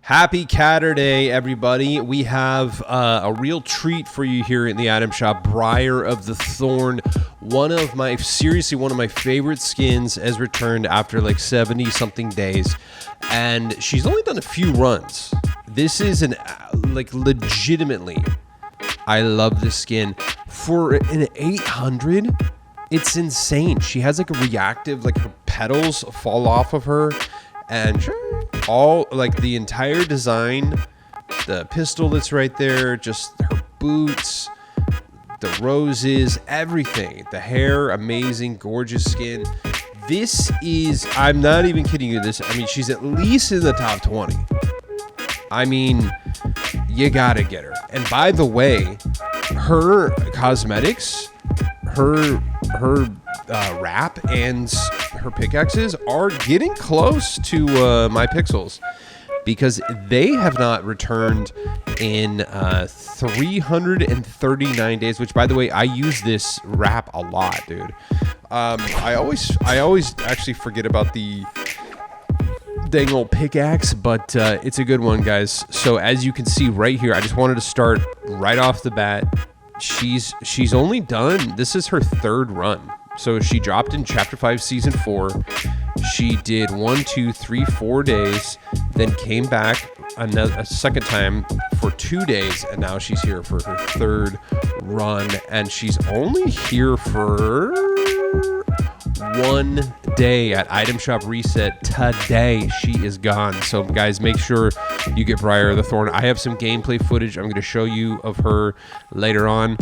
Happy Catterday, everybody. We have a real treat for you here in the item shop. Briar of the Thorn, one of my favorite skins, has returned after like 70 something days, and she's only done a few runs. This is legitimately, I love this skin. For an 800, it's insane. She has like a reactive, like her petals fall off of her, and all like the entire design, the pistol that's right there, just her boots, the roses, everything, the hair, amazing, gorgeous skin. This is, I'm not even kidding you, she's at least in the top 20. I mean, you gotta get her. And by the way, her cosmetics, her wrap and her pickaxes are getting close to my pixels, because they have not returned in 339 days, which, by the way, I use this wrap a lot, dude. I always actually forget about the dang old pickaxe, but it's a good one, guys. So as you can see right here, I just wanted to start right off the bat. She's only done, this is her third run. So she dropped in Chapter 5, Season 4. She did 4 days, then came back a second time for 2 days, and now she's here for her third run, and she's only here for 1 day at Item Shop Reset. Today, she is gone. So, guys, make sure you get Briar of the Thorn. I have some gameplay footage I'm going to show you of her later on.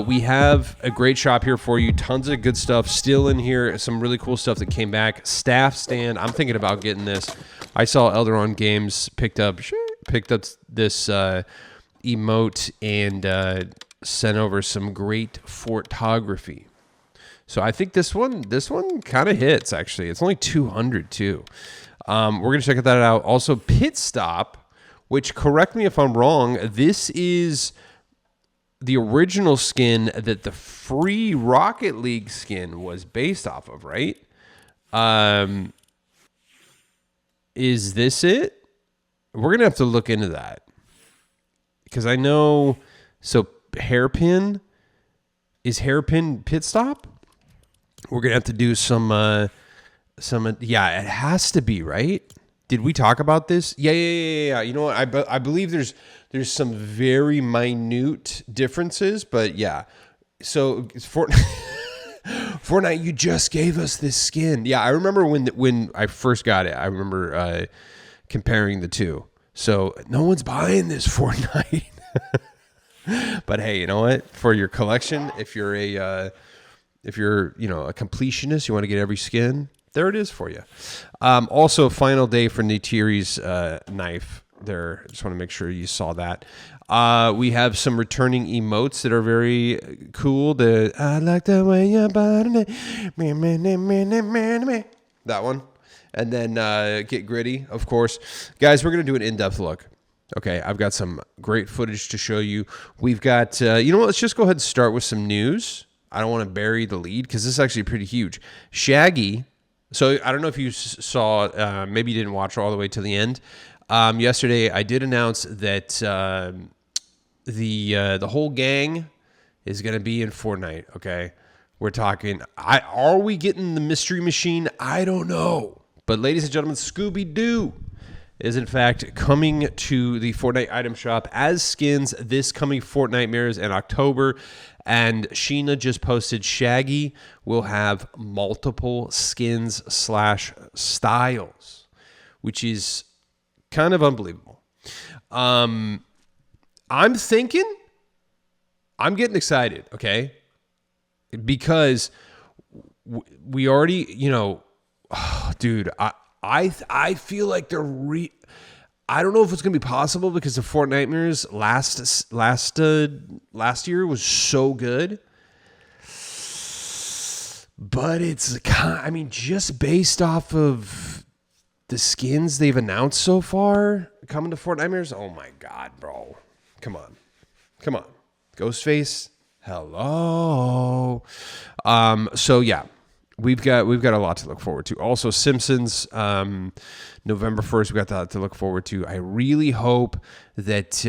We have a great shop here for you. Tons of good stuff still in here. Some really cool stuff that came back. Staff stand. I'm thinking about getting this. I saw Elderon Games picked up this emote and sent over some great photography. So I think this one kind of hits, actually. It's only 200 too. We're going to check that out. Also, Pit Stop, which, correct me if I'm wrong, this is the original skin that the free Rocket League skin was based off of, right? Is this it? We're going to have to look into that, because I know, so Hairpin Pit Stop? We're going to have to do some, yeah, it has to be, right? Did we talk about this? Yeah. You know what? I believe there's some very minute differences, but yeah. So Fortnite, you just gave us this skin. Yeah, I remember when I first got it. I remember comparing the two. So no one's buying this Fortnite. But hey, you know what? For your collection, if you're a completionist, you want to get every skin, there it is for you. Also, final day for Neytiri's knife there. Just want to make sure you saw that. We have some returning emotes that are very cool. I like the way your body, that one. And then Get Gritty, of course. Guys, we're going to do an in-depth look. Okay, I've got some great footage to show you. We've got, you know what, let's just go ahead and start with some news. I don't want to bury the lead, because this is actually pretty huge. Shaggy, so I don't know if you saw, maybe you didn't watch all the way to the end. Yesterday, I did announce that the whole gang is going to be in Fortnite, okay? We're talking, are we getting the Mystery Machine? I don't know. But ladies and gentlemen, Scooby-Doo is in fact coming to the Fortnite item shop as skins this coming Fortnitemares in October. And Sheena just posted Shaggy will have multiple skins / styles, which is kind of unbelievable. I'm getting excited, okay? Because we already, dude, I feel like they're I don't know if it's going to be possible, because the Fortnitemares last year was so good. But it's, just based off of the skins they've announced so far coming to Fortnitemares. Oh my God, bro. Come on. Ghostface. Hello. So yeah, we've got a lot to look forward to. Also, Simpsons, November 1st, we got that to look forward to. I really hope that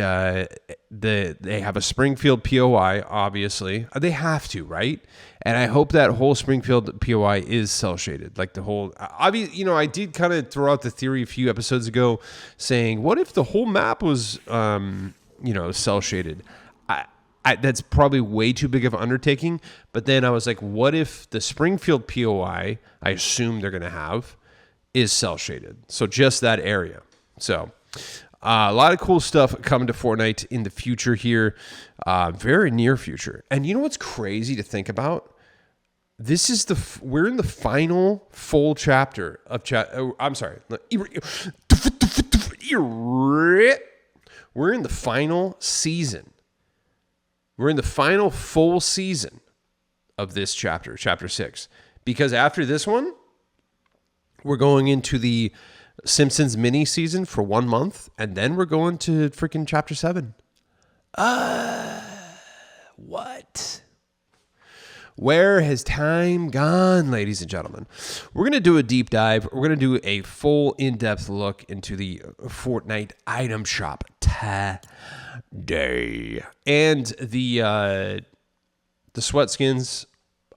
they have a Springfield POI. Obviously, they have to, right? And I hope that whole Springfield POI is cell shaded, like the whole. I did kind of throw out the theory a few episodes ago, saying, what if the whole map was, cell shaded? That's probably way too big of an undertaking. But then I was like, what if the Springfield POI, I assume they're going to have, is cell shaded? So just that area. So a lot of cool stuff coming to Fortnite in the future here, very near future. And you know what's crazy to think about? This is we're in the final full chapter of I'm sorry. We're in the final season. We're in the final full season of this chapter 6. Because after this one, we're going into the Simpsons mini season for 1 month, and then we're going to freaking chapter 7. What? Where has time gone, ladies and gentlemen? We're going to do a deep dive. We're going to do a full in-depth look into the Fortnite item shop today. And the sweat skins,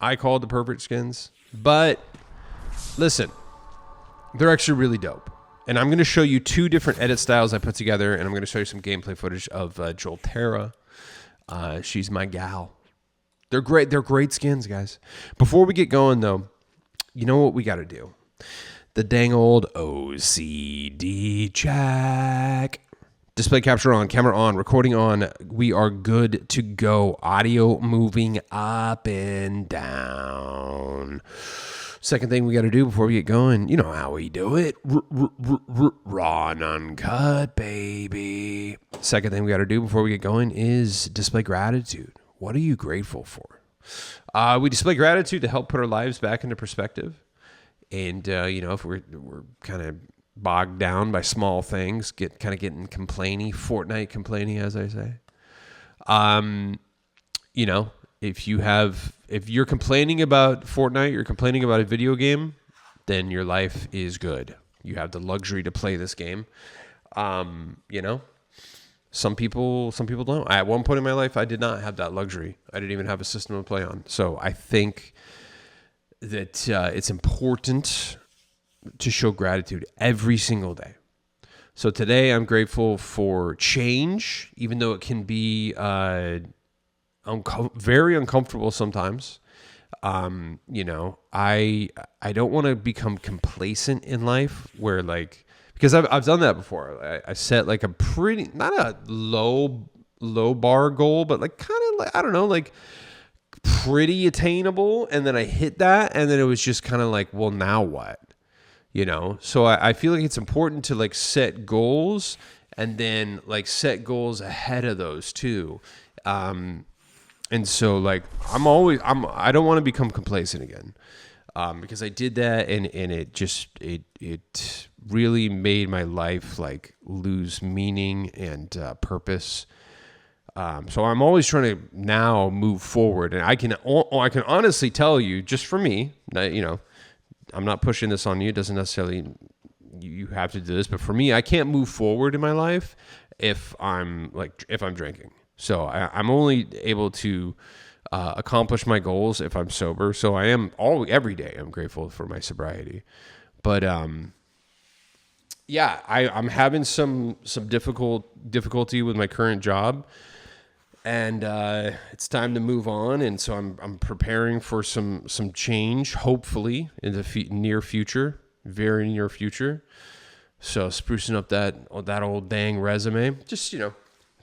I call the perfect skins. But listen, they're actually really dope. And I'm going to show you 2 different edit styles I put together, and I'm going to show you some gameplay footage of Joltera. She's my gal. They're great. They're great skins, guys. Before we get going, though, you know what we got to do? The dang old OCD check. Display capture on, camera on, recording on. We are good to go. Audio moving up and down. Second thing we got to do before we get going, you know how we do it. Raw and uncut, baby. Second thing we got to do before we get going is display gratitude. What are you grateful for? We display gratitude to help put our lives back into perspective. And, if we're kind of bogged down by small things, getting complainy, Fortnite complainy, as I say. If you're complaining about Fortnite, you're complaining about a video game, then your life is good. You have the luxury to play this game. Some people don't. At one point in my life, I did not have that luxury. I didn't even have a system to play on. So I think that it's important to show gratitude every single day. So today I'm grateful for change, even though it can be very uncomfortable sometimes. I don't want to become complacent in life where because I've done that before. I set like a pretty, not a low bar goal, but pretty attainable. And then I hit that, and then it was just kind of like, well, now what? So I feel like it's important to set goals, and then set goals ahead of those too. And so I don't want to become complacent again. Because I did that, and it really made my life lose meaning and purpose. So I'm always trying to now move forward, and I can honestly tell you, just for me, I'm not pushing this on you. It doesn't necessarily you have to do this, but for me, I can't move forward in my life if I'm drinking. So I'm only able to accomplish my goals if I'm sober. So I am every day I'm grateful for my sobriety. But I'm having some difficulty with my current job, and it's time to move on. And so I'm preparing for some change, hopefully in the near future, very near future. So sprucing up that old dang resume, just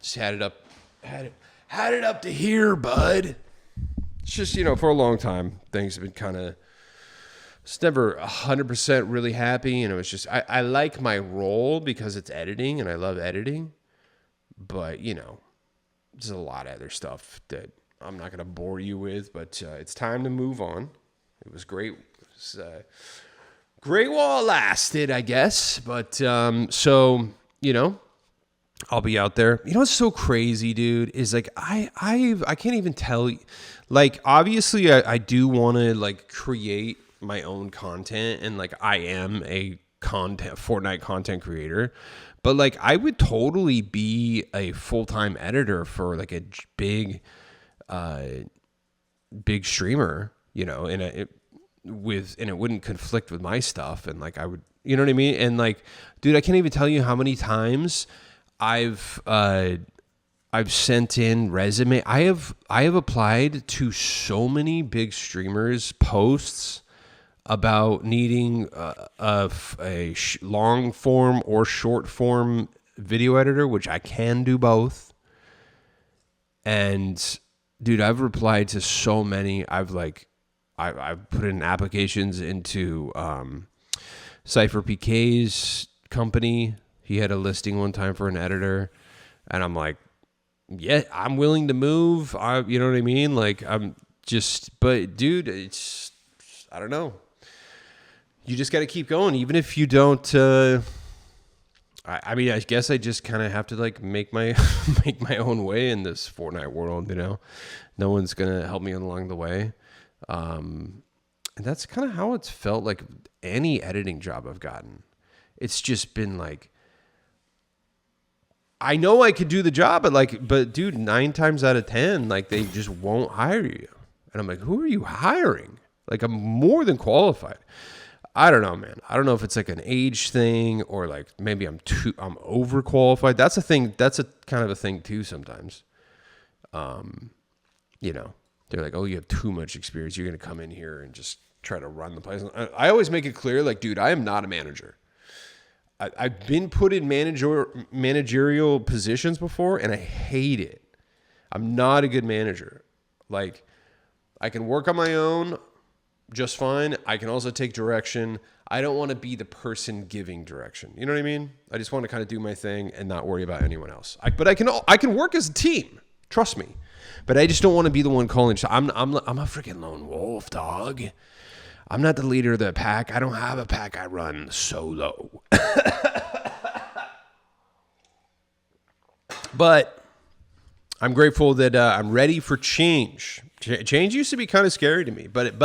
had it up to here, bud. It's just, for a long time, things have been kind of, it's never 100% really happy. And it was just, I like my role because it's editing and I love editing. But, there's a lot of other stuff that I'm not going to bore you with. But it's time to move on. It was great. It was great while it lasted, I guess. But I'll be out there. What's so crazy, dude, is I can't even tell you. Obviously I do want to create my own content, and like I am a Fortnite content creator, but like I would totally be a full-time editor for like a big streamer, you know, and it wouldn't conflict with my stuff, and like I would, you know what I mean? And like, dude, I can't even tell you how many times I've sent in resume. I have applied to so many big streamers' posts about needing a long form or short form video editor, which I can do both. And dude, I've replied to so many. I've put in applications into Cypher PK's company. He had a listing one time for an editor, and I'm like, yeah, I'm willing to move. You know what I mean? Like, but dude, it's, I don't know. You just got to keep going, even if you don't. I mean, I guess I just kind of have to like make my own way in this Fortnite world. You know, no one's gonna help me along the way, and that's kind of how it's felt like any editing job I've gotten. It's just been like, I know I could do the job, but dude, 9 times out of 10, like they just won't hire you, and I'm like, who are you hiring? Like, I'm more than qualified. I don't know, man. I don't know if it's like an age thing or like maybe I'm overqualified. That's a thing. That's a kind of a thing too sometimes. You know, they're like, oh, you have too much experience. You're going to come in here and just try to run the place. I always make it clear, like, dude, I am not a manager. I've been put in managerial positions before, and I hate it. I'm not a good manager. Like, I can work on my own just fine. I can also take direction. I don't want to be the person giving direction. You know what I mean? I just want to kind of do my thing and not worry about anyone else. But I can work as a team. Trust me. But I just don't want to be the one calling. I'm a freaking lone wolf, dog. I'm not the leader of the pack. I don't have a pack. I run solo. But I'm grateful that I'm ready for change. Change used to be kind of scary to me, but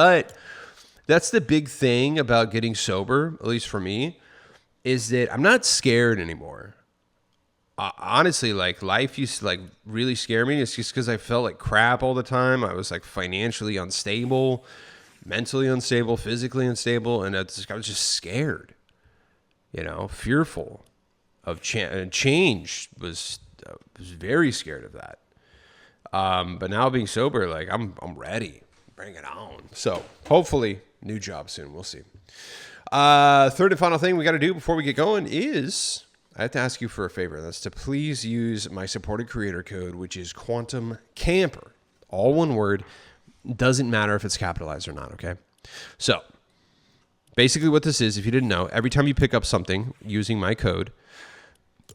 that's the big thing about getting sober, at least for me, is that I'm not scared anymore. Honestly, like life used to like really scare me. It's just because I felt like crap all the time. I was like financially unstable, mentally unstable, physically unstable, and I was just scared, you know, fearful of change. Was very scared of that. But now being sober, like I'm ready. Bring it on. So hopefully new job soon. We'll see. Third and final thing we got to do before we get going is I have to ask you for a favor. That's to please use my supported creator code, which is Quantum Camper. All one word. Doesn't matter if it's capitalized or not. Okay. So basically what this is, if you didn't know, every time you pick up something using my code,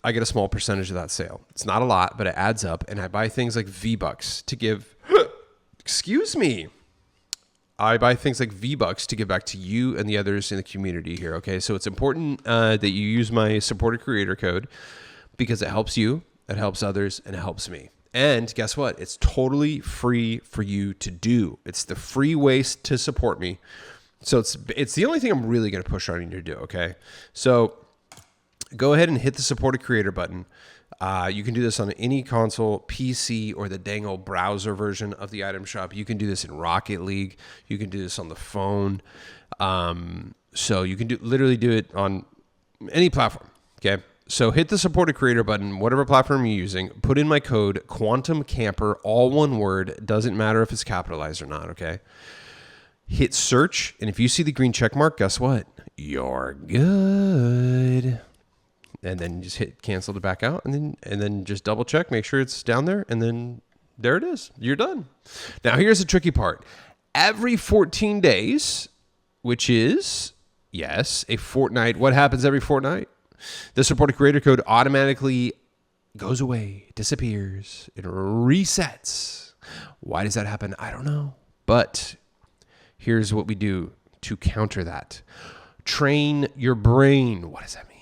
I get a small percentage of that sale. It's not a lot, but it adds up. And I buy things like V-Bucks to give, excuse me. I buy things like V-Bucks to give back to you and the others in the community here, okay? So it's important that you use my supported creator code because it helps you, it helps others, and it helps me. And guess what? It's totally free for you to do. It's the free way to support me. So it's the only thing I'm really going to push on you to do, okay? So go ahead and hit the supported creator button. You can do this on any console, PC, or the dang old browser version of the item shop. You can do this in Rocket League. You can do this on the phone. So you can literally do it on any platform. Okay. So hit the supported creator button, whatever platform you're using. Put in my code Quantum Camper, all one word. Doesn't matter if it's capitalized or not. Okay. Hit search, and if you see the green check mark, guess what? You're good. And then just hit cancel to back out, and then just double check, make sure it's down there, and then there it is. You're done. Now here's the tricky part. Every 14 days, which is, yes, a fortnight. What happens every fortnight? The supported creator code automatically goes away, disappears, it resets. Why does that happen? I don't know. But here's what we do to counter that. Train your brain. What does that mean?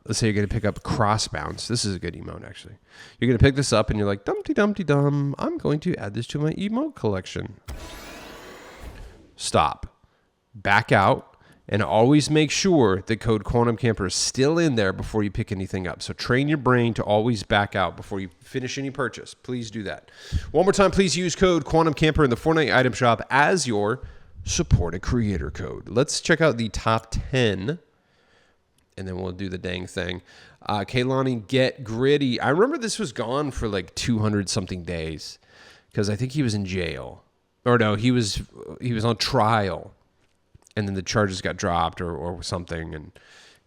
Let's say you're going to pick up cross bounce. This is a good emote, actually. You're going to pick this up and you're like, Dumpty Dumpty Dum. I'm going to add this to my emote collection. Stop. back out, and always make sure the code Quantum Camper is still in there before you pick anything up. So train your brain to always back out before you finish any purchase. Please do that. One more time, please use code Quantum Camper in the Fortnite item shop as your support a creator code. Let's check out the top 10, and then we'll do the dang thing. Kaylani, Get Gritty. I remember this was gone for like 200 something days because I think he was in jail. Or no, he was on trial, and then the charges got dropped or something,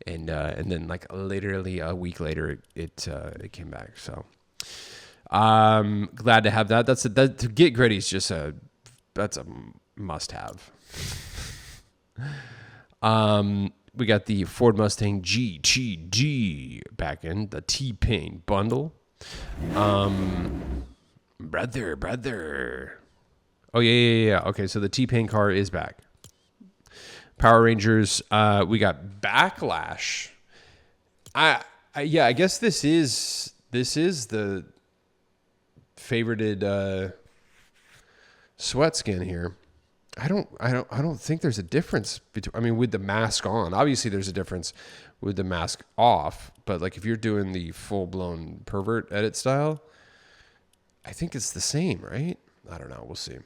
and then like literally a week later it came back. So glad to have that. To Get Gritty is just that's a must have. We got the Ford Mustang GTG back in the T-Pain bundle. Brother. Oh, yeah. Okay, so the T-Pain car is back. Power Rangers, we got Backlash. I guess this is the favorited sweat skin here. I don't think there's a difference between, I mean, with the mask on. Obviously there's a difference with the mask off, but like if you're doing the full-blown pervert edit style, I think it's the same, right? I don't know. We'll see.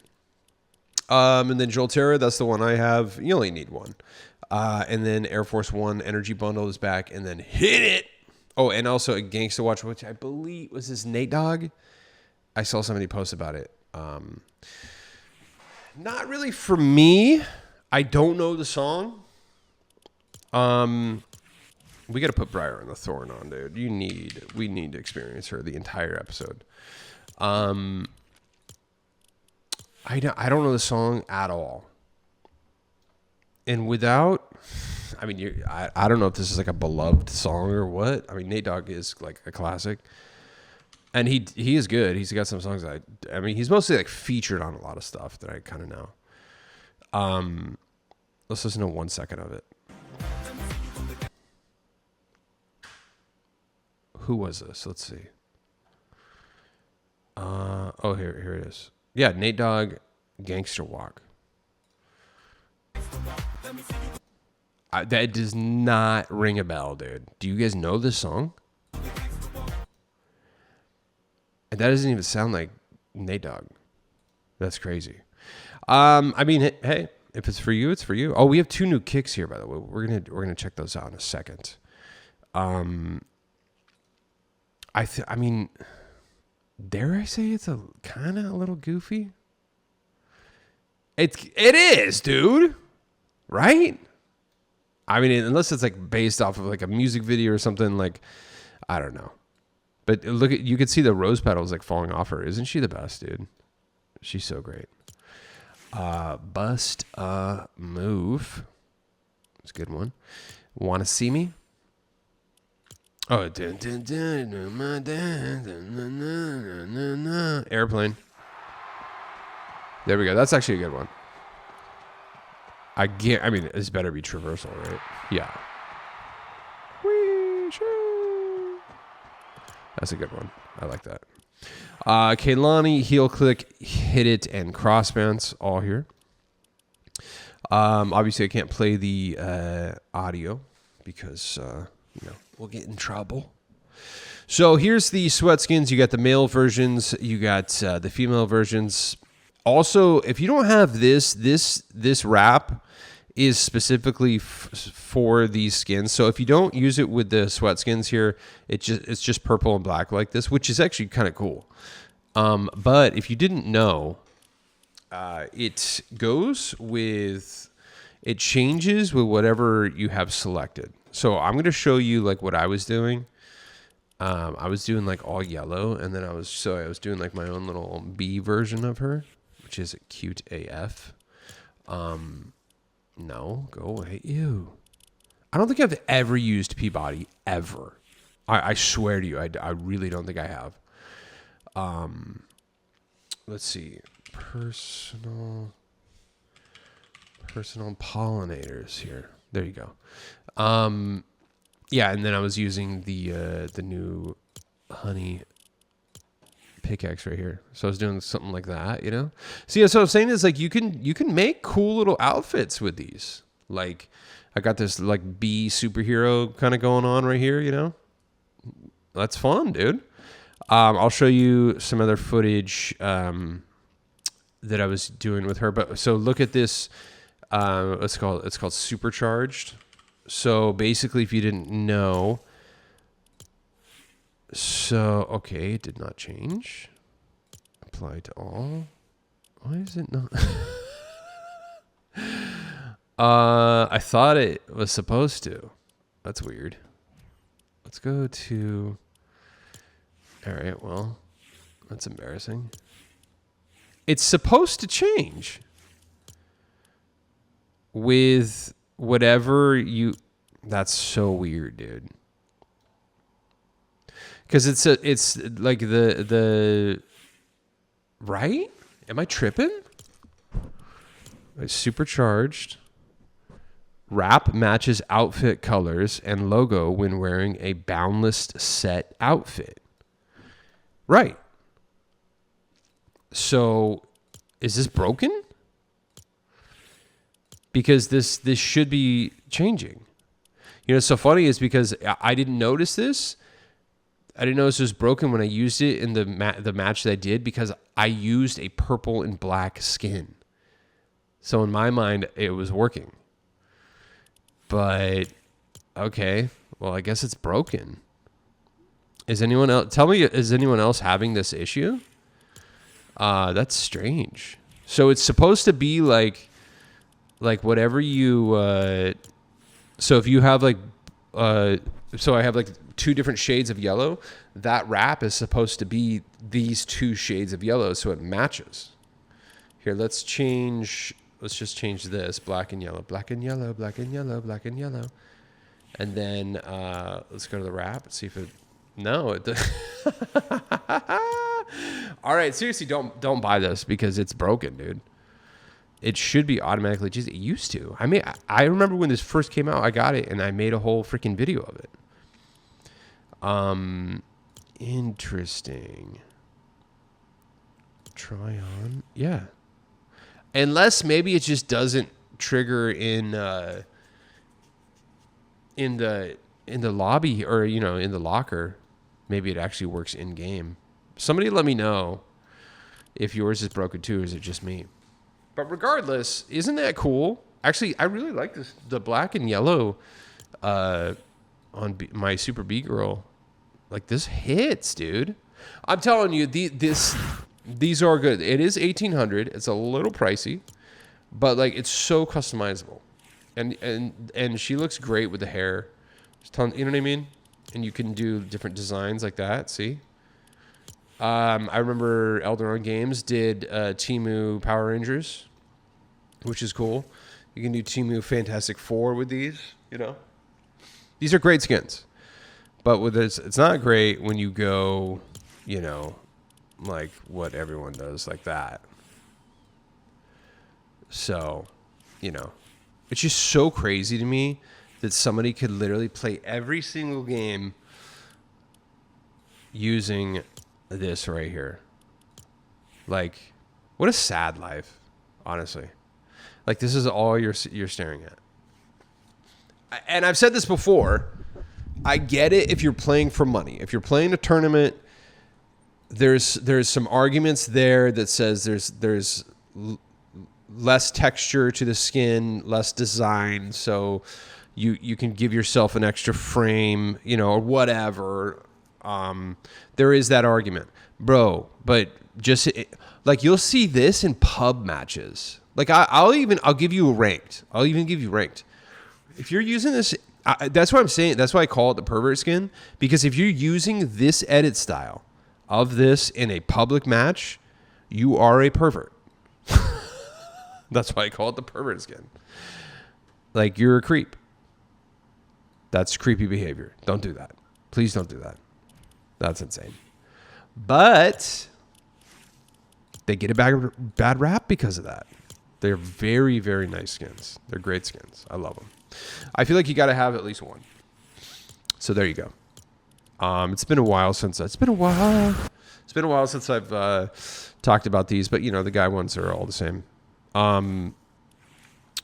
And then Jolterra, that's the one I have. You only need one. And then Air Force One Energy Bundle is back, and then Hit It. Oh, and also a Gangsta Watch, which I believe was this Nate Dogg. I saw somebody post about it. Not really for me. I don't know the song. We got to put Briar and the Thorn on, dude. We need to experience her the entire episode. I don't know the song at all. And without, I mean, I don't know if this is like a beloved song or what. I mean, Nate Dogg is like a classic. And he is good. He's got some songs I mean, he's mostly like featured on a lot of stuff that I kind of know. Let's listen to 1 second of it. Who was this? Let's see. Oh, here it is. Yeah, Nate Dogg, Gangster Walk. That does not ring a bell, dude. Do you guys know this song? And that doesn't even sound like Nate Dogg. That's crazy. I mean, hey, if it's for you, it's for you. Oh, we have 2 new kicks here, by the way. We're gonna check those out in a second. I mean, dare I say it's a kind of a little goofy? It is, dude. Right? I mean, unless it's like based off of like a music video or something, like, I don't know. But look you could see the rose petals like falling off her. Isn't she the best, dude? She's so great. Bust a Move. It's a good one. Wanna See Me? Oh, Airplane. There we go. That's actually a good one. I mean, this better be traversal, right? Yeah. That's a good one. I like that. Kaylani, Heel Click, Hit It, and Crossbands all here. Obviously, I can't play the audio because we'll get in trouble. So here's the sweat skins. You got the male versions. You got the female versions. Also, if you don't have this wrap is specifically for these skins. So if you don't use it with the sweat skins here, it's just purple and black like this, which is actually kind of cool. But if you didn't know, it changes with whatever you have selected. So I'm going to show you like what I was doing. I was doing like all yellow, and then I was doing like my own little B version of her, which is cute AF. No, go away. Ew. I don't think I've ever used Peabody ever. I swear to you, I really don't think I have. Let's see. Personal pollinators here. There you go. Yeah, and then I was using the new honey pickaxe right here. So I was doing something like that, you know? See, so what I'm saying is like you can make cool little outfits with these. Like I got this like bee superhero kind of going on right here, you know? That's fun, dude. I'll show you some other footage that I was doing with her. But so look at this. It's called Supercharged. So basically, if you didn't know, so okay, it did not change. Apply to all. Why is it not? I thought it was supposed to. That's weird. Let's go to. All right, well, that's embarrassing. It's supposed to change with whatever you. That's so weird, dude. Because it's like the right? Am I tripping? It's supercharged. Wrap matches outfit colors and logo when wearing a boundless set outfit. Right. So, is this broken? Because this should be changing. You know, what's so funny is because I didn't notice this. I didn't notice it was broken when I used it in the match that I did because I used a purple and black skin. So in my mind, it was working. But okay, well, I guess it's broken. Is anyone else? Tell me, is anyone else having this issue? That's strange. So it's supposed to be like whatever you. So if you have so I have like 2 different shades of yellow. That wrap is supposed to be these 2 shades of yellow, so it matches. Here, let's change. Let's just change this black and yellow, black and yellow, black and yellow, black and yellow, and then let's go to the wrap and see if it. No, it does. All right, seriously, don't buy this because it's broken, dude. It should be automatically. Geez, it used to. I mean, I remember when this first came out, I got it and I made a whole freaking video of it. Interesting. Try on, yeah. Unless maybe it just doesn't trigger in the lobby or in the locker. Maybe it actually works in game. Somebody let me know if yours is broken too, or is it just me? But regardless, isn't that cool? Actually, I really like this, the black and yellow on my Super B girl. Like this hits, dude. I'm telling you, these are good. It is $1,800. It's a little pricey, but like it's so customizable, and she looks great with the hair. You know what I mean? And you can do different designs like that. See, I remember Elderon Games did Temu Power Rangers, which is cool. You can do Temu Fantastic Four with these. These are great skins, but with this, it's not great when you go, like what everyone does like that. So, it's just so crazy to me that somebody could literally play every single game using this right here. Like, what a sad life, honestly. Like, this is all you're staring at. And I've said this before. I get it if you're playing for money. If you're playing a tournament, there's some arguments there that says there's less texture to the skin, less design, so you can give yourself an extra frame, or whatever. There is that argument, bro. But just like you'll see this in pub matches. Like I'll give you ranked. I'll even give you ranked. If you're using this, that's what I'm saying. That's why I call it the pervert skin, because if you're using this edit style of this in a public match, you are a pervert. That's why I call it the pervert skin. Like, you're a creep. That's creepy behavior. Don't do that. Please don't do that. That's insane. But they get a bad rap because of that. They're very, very nice skins. They're great skins. I love them. I feel like you got to have at least one. So there you go. It's been a while since I've talked about these, but you know, the guy ones are all the same.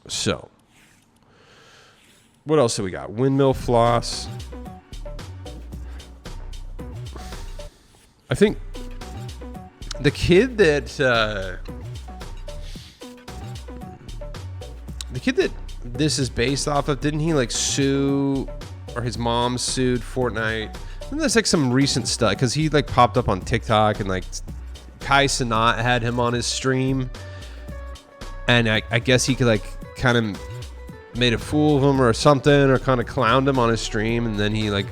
So what else do we got? Windmill floss. I think the kid that this is based off of, didn't he like sue, or his mom sued Fortnite? And there's like some recent stuff because he like popped up on TikTok, and like Kai Cenat had him on his stream, and I guess he could like kind of made a fool of him or something, or kind of clowned him on his stream, and then he like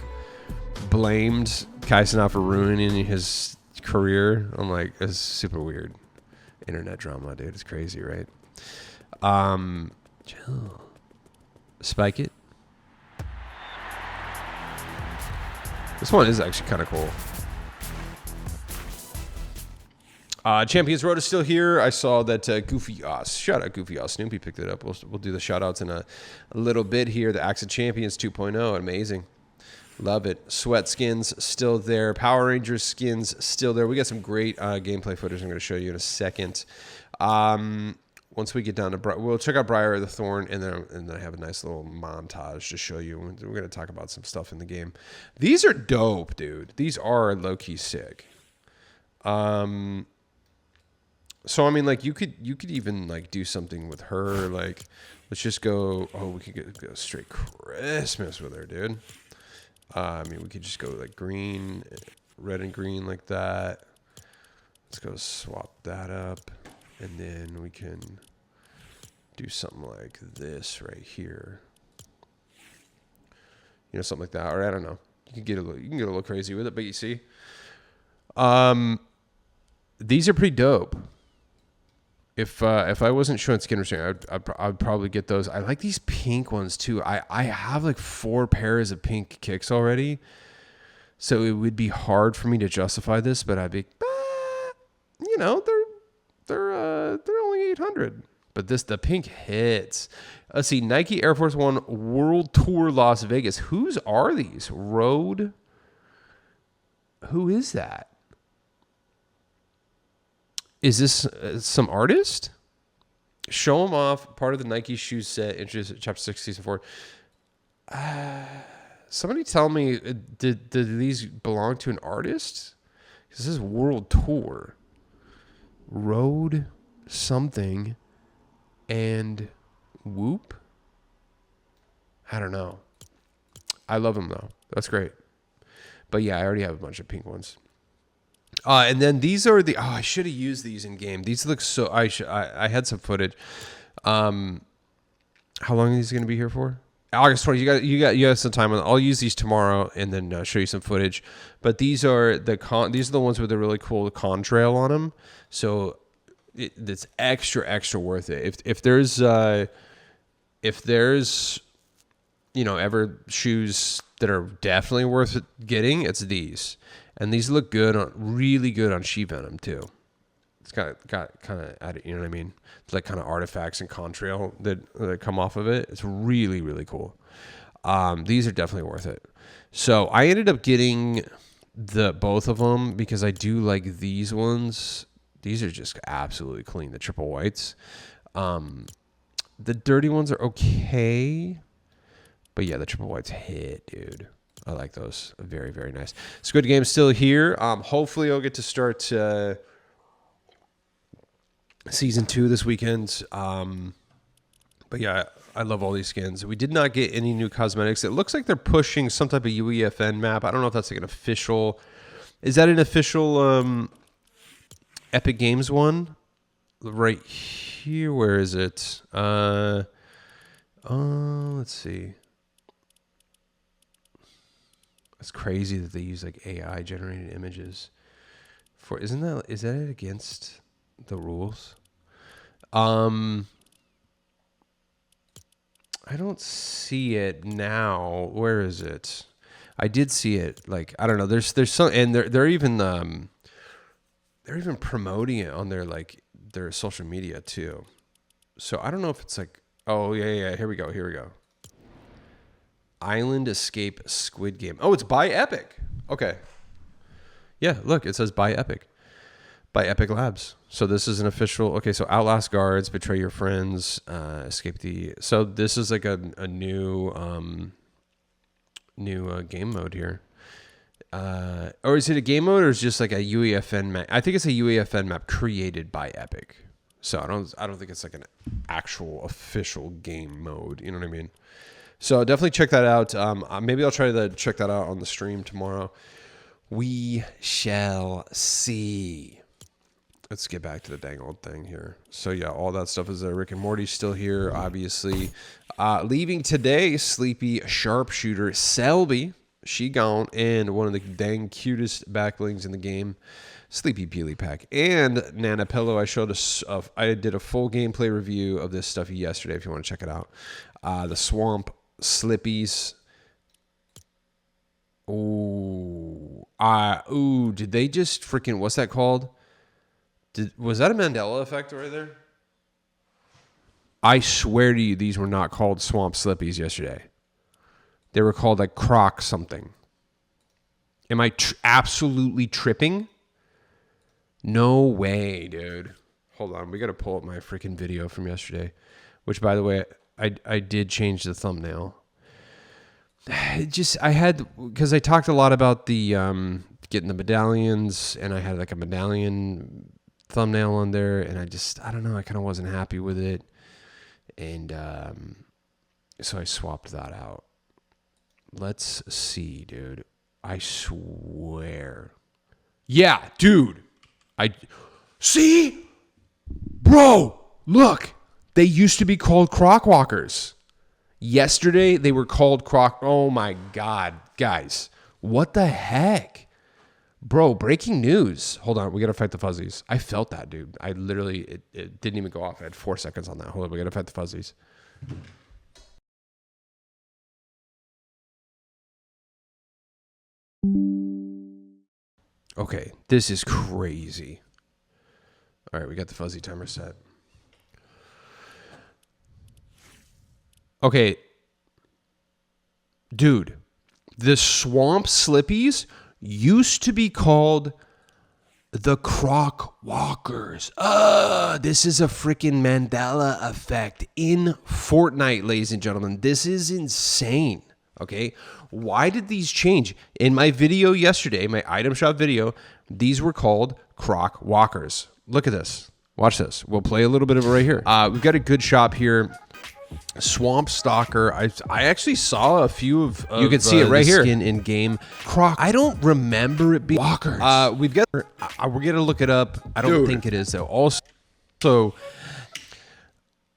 blamed Kai Cenat for ruining his career. I'm like, it's super weird. Internet drama, dude. It's crazy, right? Chill. Spike it. This one is actually kind of cool. Champions Road is still here. I saw that Goofy Oss, shout out Goofy Oss, Snoopy picked it up. We'll do the shout outs in a little bit here. The Axe of Champions 2.0, amazing. Love it. Sweat skins still there. Power Rangers skins still there. We got some great gameplay footage I'm going to show you in a second. Once we get down to, we'll check out Briar of the Thorn, and then I have a nice little montage to show you. We're going to talk about some stuff in the game. These are dope, dude. These are low-key sick. So I mean, like you could even like do something with her. Like, let's just go. Oh, we could go straight Christmas with her, dude. I mean, we could just go like green, red and green like that. Let's go swap that up. And then we can do something like this right here. You know, something like that. Or I don't know. You can get a little crazy with it, but you see. These are pretty dope. If I wasn't showing skin restraint, I'd probably get those. I like these pink ones too. I have like 4 pairs of pink kicks already, so it would be hard for me to justify this. But I'd be, you know, they're only 800. But the pink hits. Let's see, Nike Air Force One World Tour Las Vegas. Whose are these? Road. Who is that? Is this some artist? Show them off. Part of the Nike shoe set. Introduced Chapter 6, Season 4. Somebody tell me, did these belong to an artist? This is World Tour. Road something and Whoop. I don't know. I love them though. That's great. But yeah, I already have a bunch of pink ones. And then these are the, I should have used these in game. These look so, I had some footage. How long are these going to be here for? August 20th. You got some time on. I'll use these tomorrow and then show you some footage. But these are the ones with the really cool contrail on them. So it's extra worth it. If there's you know, ever shoes that are definitely worth getting, it's these. And these look good really good on She Venom too. It's got kind of, you know what I mean? It's like kind of artifacts and contrail that come off of it. It's really, really cool. These are definitely worth it. So I ended up getting both of them because I do like these ones. These are just absolutely clean. The triple whites. The dirty ones are okay. But yeah, the triple whites hit, dude. I like those. Very, very nice. Squid Game's still here. Hopefully I'll get to start season 2 this weekend. But yeah, I love all these skins. We did not get any new cosmetics. It looks like they're pushing some type of UEFN map. I don't know if that's like an official. Is that an official Epic Games one? Right here. Where is it? Let's see. It's crazy that they use like AI generated images for. Is that against the rules? I don't see it now. Where is it? I did see it. Like, I don't know. There's some, and they're even promoting it on their social media too. So I don't know if it's like, oh yeah. Here we go. Island Escape Squid Game. Oh, it's by Epic. Okay. Yeah, look, it says by Epic. By Epic Labs. So this is an official. Okay, so outlast guards, betray your friends, escape the. So this is like a new game mode here. Or is it a game mode, or is it just like a UEFN map? I think it's a UEFN map created by Epic. So I don't think it's like an actual official game mode. You know what I mean? So definitely check that out. Maybe I'll try to check that out on the stream tomorrow. We shall see. Let's get back to the dang old thing here. So yeah, all that stuff is there. Rick and Morty's still here, obviously. Leaving today, sleepy sharpshooter Selby. She gone. And one of the dang cutest backlings in the game, Sleepy Peely Pack. And Nana Pillow. I did a full gameplay review of this stuff yesterday if you want to check it out. The Swamp Slippies. Did they just freaking, what's that called? Was that a Mandela effect right there? I swear to you, these were not called Swamp Slippies yesterday. They were called like Croc something. Am I absolutely tripping? No way, dude. Hold on. We got to pull up my freaking video from yesterday, which, by the way, I did change the thumbnail. Because I talked a lot about the getting the medallions, and I had like a medallion thumbnail on there, and I don't know, I kind of wasn't happy with it, and so I swapped that out. Let's see, dude. I swear. Yeah, dude. See? Bro, look. They used to be called Croc Walkers. Yesterday, they were called Croc. Oh, my God. Guys, what the heck? Bro, breaking news. Hold on. We got to fight the fuzzies. I felt that, dude. I literally, it didn't even go off. I had 4 seconds on that. Hold on. We got to fight the fuzzies. Okay. This is crazy. All right. We got the fuzzy timer set. Okay. Dude, the Swamp Slippies used to be called the Croc Walkers. This is a freaking Mandela effect in Fortnite, ladies and gentlemen. This is insane. Okay. Why did these change? In my video yesterday, my item shop video, these were called Croc Walkers. Look at this. Watch this. We'll play a little bit of it right here. We've got a good shop here. Swamp Stalker. I actually saw a few of you can see it right here in game. Croc. I don't remember it being Walkers. We've got. We're gonna look it up. I don't think it is though. Also,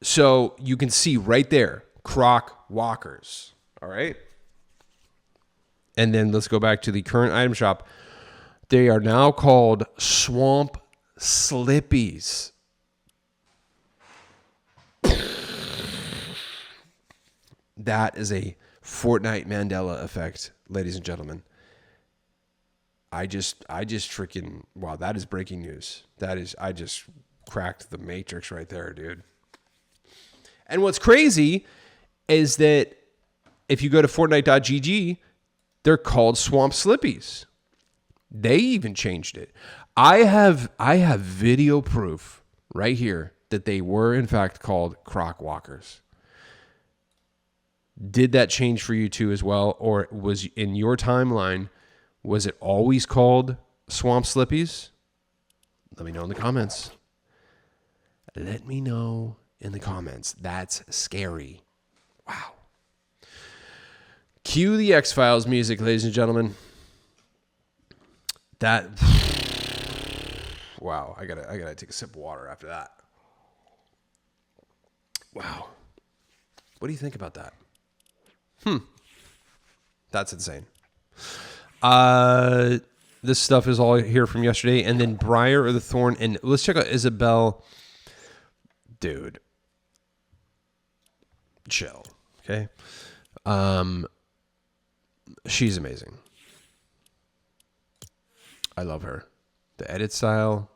so you can see right there, Croc Walkers. All right. And then let's go back to the current item shop. They are now called Swamp Slippies. That is a Fortnite Mandela effect, ladies and gentlemen. I just freaking, wow, that is breaking news. I just cracked the matrix right there, dude. And what's crazy is that if you go to Fortnite.gg, they're called Swamp Slippies. They even changed it. I have video proof right here that they were in fact called Croc Walkers. Did that change for you too as well? Or was in your timeline, was it always called Swamp Slippies? Let me know in the comments. Let me know in the comments. That's scary. Wow. Cue the X-Files music, ladies and gentlemen. That, wow, I gotta take a sip of water after that. Wow. What do you think about that? That's insane. This stuff is all here from yesterday. And then Briar or the Thorn. And let's check out Isabel. Dude. Chill. Okay. She's amazing. I love her. The edit style.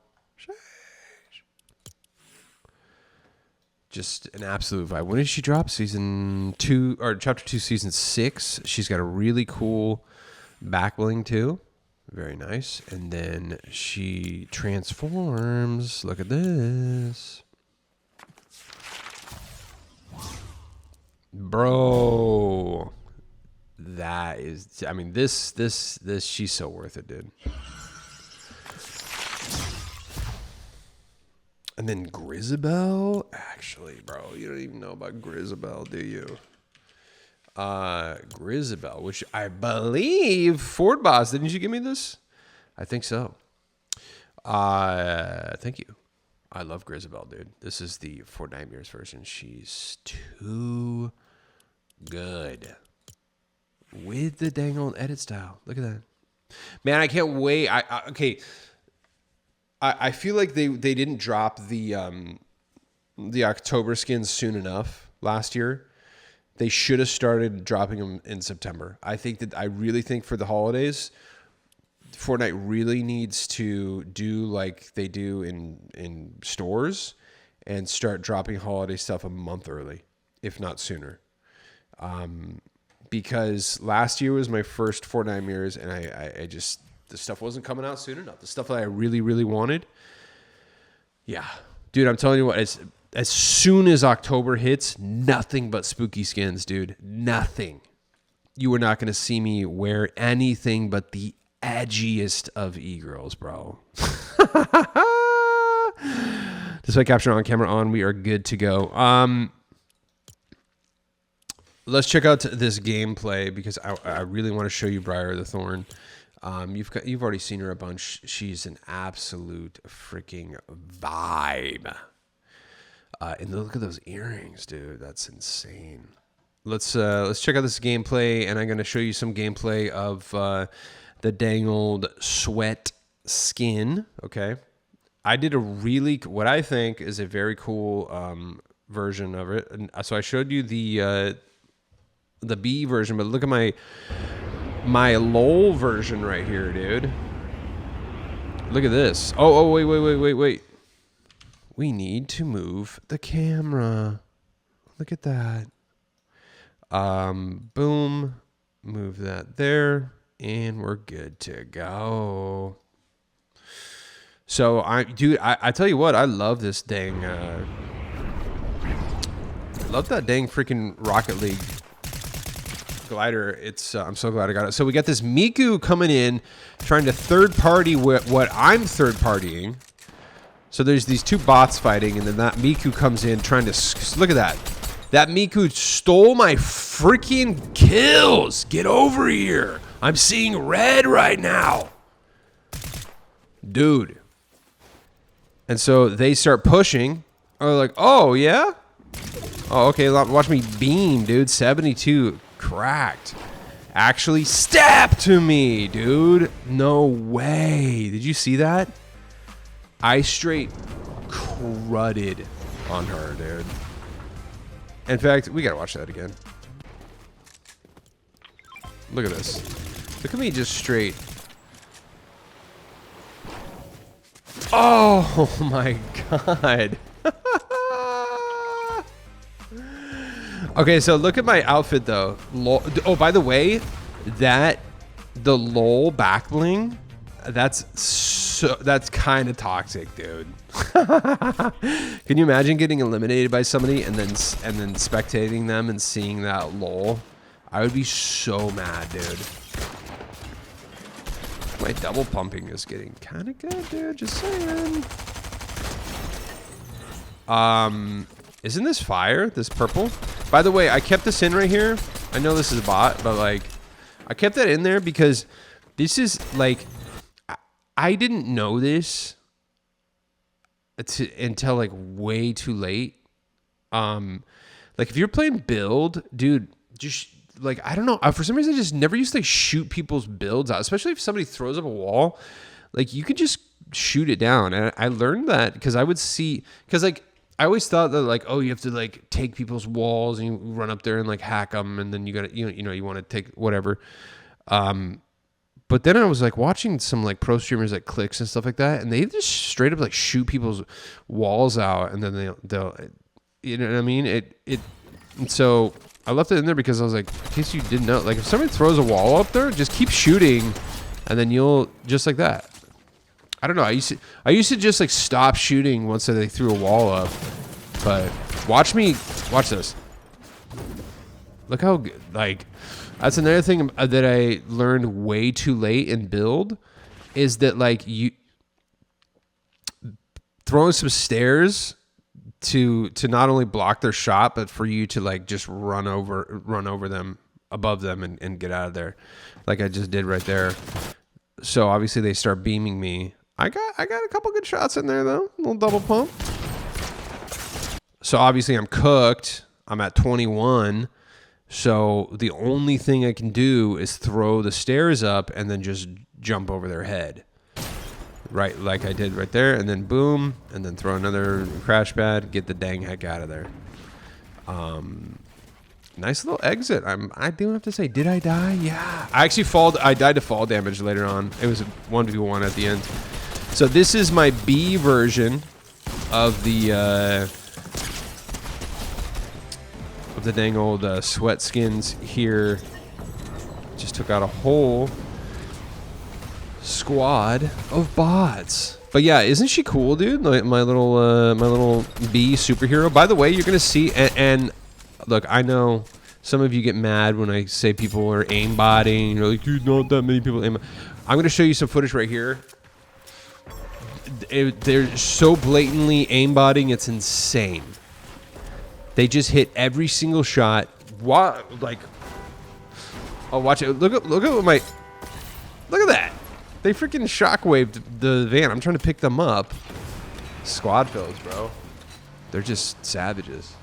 Just an absolute vibe. When did she drop? Season 2 or chapter 2, season 6. She's got a really cool Back bling too. Very nice. And then she transforms. Look at this. Bro. That is, I mean, this, she's so worth it, dude. And then Grisabelle. Actually, bro, you don't even know about Grisabelle, do you? Grisabelle, which I believe Ford Boss, didn't you give me this? I think so. Thank you. I love Grisabelle, dude. This is the Fortnite Mirrors version. She's too good with the dang old edit style. Look at that, man. I can't wait. I feel like they didn't drop the October skins soon enough last year. They should have started dropping them in September. I really think for the holidays, Fortnite really needs to do like they do in stores and start dropping holiday stuff a month early, if not sooner. Because last year was my first Fortnite Mirrors, and I just, the stuff wasn't coming out soon enough. The stuff that I really, really wanted. Yeah. Dude, I'm telling you what, as soon as October hits, nothing but spooky skins, dude. Nothing. You are not going to see me wear anything but the edgiest of e-girls, bro. Display capture on, camera on. We are good to go. Let's check out this gameplay because I really want to show you Briar of the Thorn. You've already seen her a bunch. She's an absolute freaking vibe. And look at those earrings, dude. That's insane. Let's check out this gameplay, and I'm gonna show you some gameplay of the dang old sweat skin. Okay, I did what I think is a very cool version of it. And so I showed you the B version, but look at my LOL version right here, dude. Look at this. Oh, wait. We need to move the camera. Look at that. Boom. Move that there, and we're good to go. So I tell you what, I love this dang love that dang freaking Rocket League glider. It's I'm so glad I got it. So we got this Miku coming in, trying to third party what I'm third partying. So there's these two bots fighting, and then that Miku comes in trying to look at that. That Miku stole my freaking kills. Get over here. I'm seeing red right now, dude. And so they start pushing. Oh, like, oh yeah. Oh, okay. Watch me beam, dude. 72. Cracked. Actually step to me, dude. No way. Did you see that? I straight crudded on her, dude. In fact, we gotta watch that again. Look at this. Look at me just straight. Oh my god. Okay, so look at my outfit though. Oh, by the way, the LOL back bling, that's kind of toxic, dude. Can you imagine getting eliminated by somebody and then spectating them and seeing that LOL? I would be so mad, dude. My double pumping is getting kind of good, dude. Just saying. Isn't this fire? This purple? By the way, I kept this in right here. I know this is a bot, but like, I kept that in there because this is like, I didn't know this until like way too late. Like if you're playing build, dude, just like, I don't know. For some reason, I just never used to like, shoot people's builds out, especially if somebody throws up a wall. Like you could just shoot it down. And I learned that because I would see, because like, I always thought that like, oh, you have to like take people's walls and you run up there and like hack them. And then you got to, you want to take whatever. But then I was like watching some like pro streamers like Clicks and stuff like that. And they just straight up like shoot people's walls out. And then they'll you know what I mean? And so I left it in there because I was like, in case you didn't know, like if somebody throws a wall up there, just keep shooting, and then you'll just like that. I don't know. I used to just like stop shooting once they threw a wall up, but watch this. Look how good, like, that's another thing that I learned way too late in build, is that like you throwing some stairs to not only block their shot, but for you to like just run over them, above them, and get out of there, like I just did right there. So obviously they start beaming me. I got a couple good shots in there though, a little double pump. So obviously I'm cooked. I'm at 21. So the only thing I can do is throw the stairs up and then just jump over their head. Right, like I did right there, and then boom, and then throw another crash pad, get the dang heck out of there. Nice little exit. I do have to say, did I die? Yeah. I died to fall damage later on. It was a 1v1 at the end. So this is my B version of the dang old sweat skins here. Just took out a whole squad of bots. But yeah, isn't she cool, dude? My little B superhero. By the way, you're gonna see, and look, I know some of you get mad when I say people are aimbotting. You're like, dude, not that many people aim. I'm gonna show you some footage right here. They're so blatantly aimbotting, it's insane. They just hit every single shot. What? Like, oh, watch it. Look at that. They freaking shockwaved the van. I'm trying to pick them up. Squad fills, bro. They're just savages.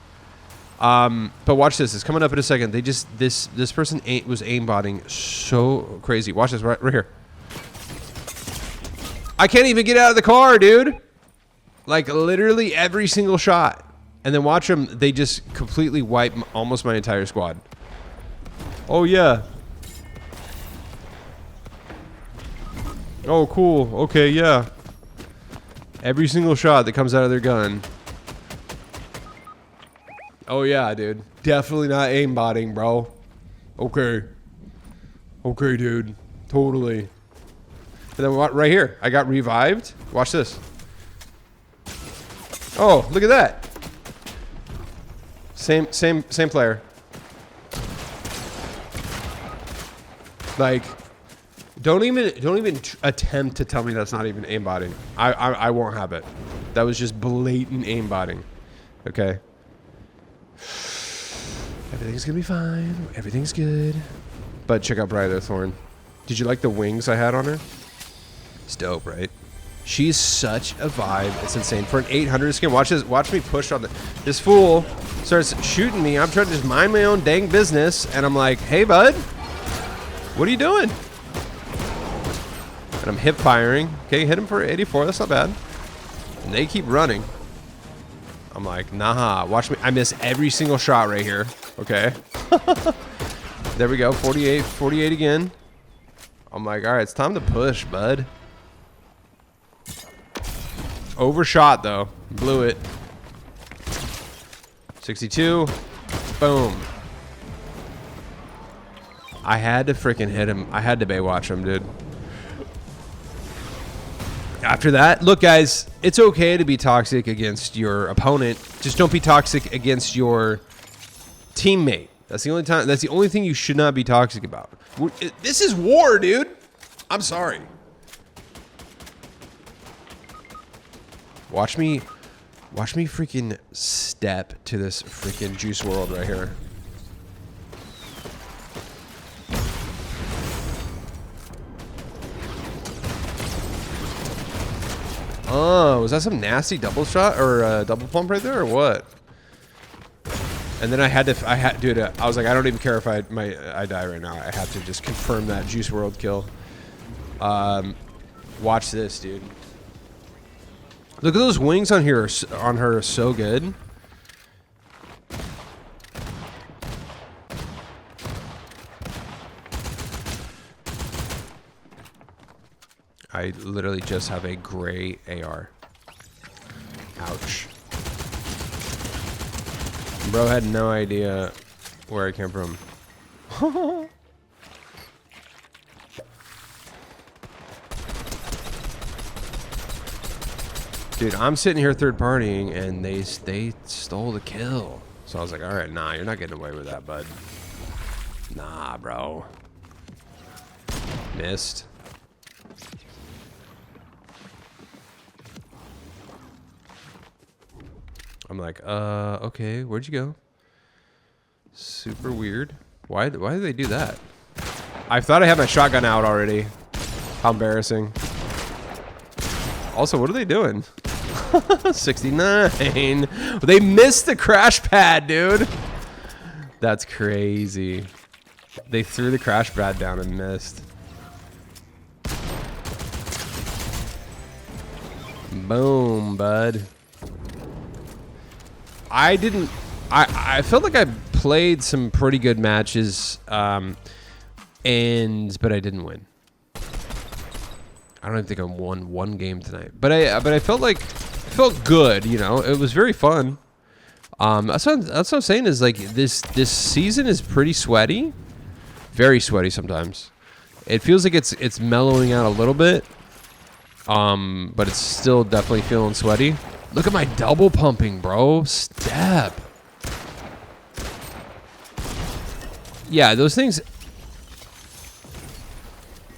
But watch this. It's coming up in a second. They just this person was aimbotting so crazy. Watch this right here. I can't even get out of the car, dude. Like literally every single shot. And then watch them. They just completely wipe almost my entire squad. Oh yeah. Oh, cool. Okay, yeah. Every single shot that comes out of their gun. Oh, yeah, dude. Definitely not aimbotting, bro. Okay. Okay, dude. Totally. And then right here, I got revived. Watch this. Oh, look at that. Same player. Like... Don't even attempt to tell me that's not even aimbotting. I won't have it. That was just blatant aimbotting. Okay. Everything's gonna be fine. Everything's good. But check out Briar Thorn. Did you like the wings I had on her? It's dope, right? She's such a vibe. It's insane. For an 800 skin, watch this. Watch me push on this fool starts shooting me. I'm trying to just mind my own dang business, and I'm like, hey, bud, what are you doing? And I'm hip firing. Okay, hit him for 84. That's not bad. And they keep running. I'm like, nah. Watch me. I miss every single shot right here. Okay. There we go. 48. 48 again. I'm like, all right, it's time to push, bud. Overshot, though. Blew it. 62. Boom. I had to freaking hit him. I had to Baywatch him, dude. After that, look, guys, it's okay to be toxic against your opponent. Just don't be toxic against your teammate. That's the only time. That's the only thing you should not be toxic about. This is war, dude. I'm sorry. Watch me freaking step to this freaking juice world right here. Oh, was that some nasty double shot or double pump right there or what? And then I was like, I don't even care if I die right now. I have to just confirm that juice world kill. Watch this, dude. Look at those wings on here. On her are so good. I literally just have a gray AR. Ouch. Bro had no idea where I came from. Dude, I'm sitting here third partying, and they stole the kill. So I was like, all right, nah, you're not getting away with that, bud. Nah, bro. Missed. I'm like, okay, where'd you go? Super weird. Why did they do that? I thought I had my shotgun out already. How embarrassing. Also, what are they doing? 69. They missed the crash pad, dude. That's crazy. They threw the crash pad down and missed. Boom, bud. I felt like I played some pretty good matches, but I didn't win. I don't even think I won one game tonight, but I felt good. You know, it was very fun. That's what I'm saying is like this season is pretty sweaty, very sweaty sometimes. It feels like it's mellowing out a little bit, but it's still definitely feeling sweaty. Look at my double pumping, bro. Step. Yeah, those things.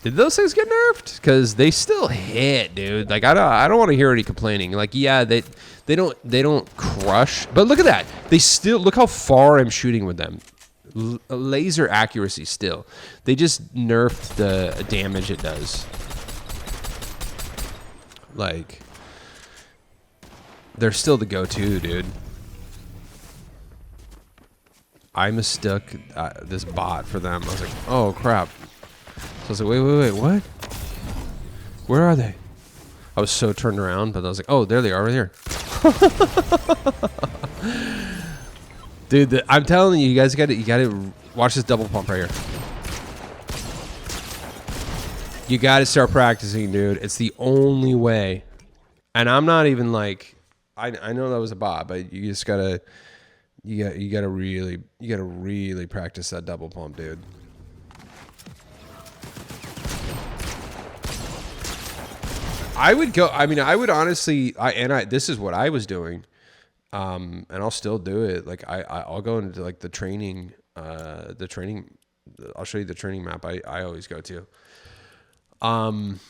Did those things get nerfed? Because they still hit, dude. Like I don't want to hear any complaining. Like yeah, they don't crush, but look at that. They still look how far I'm shooting with them. Laser accuracy still. They just nerfed the damage it does. Like they're still the go-to, dude. I mistook this bot for them. I was like, oh crap. So I was like, wait, what? Where are they? I was so turned around, but I was like, oh, there they are, right here. Dude, I'm telling you, you guys gotta watch this double pump right here. You gotta start practicing, dude. It's the only way. And I'm not even like, I know that was a bot, but you just gotta, you gotta really practice that double pump, dude. I would honestly, this is what I was doing, and I'll still do it. Like I'll go into like the training. I'll show you the training map I always go to. And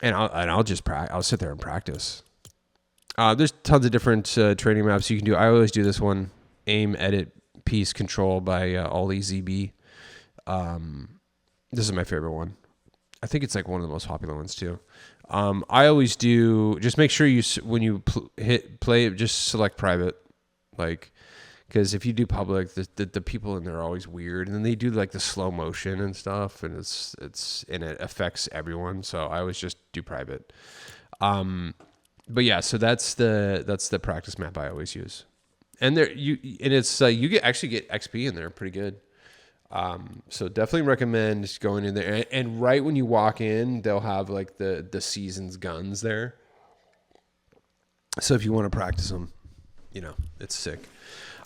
I'll sit there and practice. There's tons of different training maps you can do. I always do this one: aim, edit, piece, control by Ollie ZB. This is my favorite one. I think it's like one of the most popular ones too. I always do, just make sure when you play, just select private, like, because if you do public, the people in there are always weird, and then they do like the slow motion and stuff, and it affects everyone. So I always just do private. But yeah, so that's the practice map I always use, and you actually get XP in there pretty good. So definitely recommend going in there, and right when you walk in, they'll have like the season's guns there. So if you want to practice them, it's sick.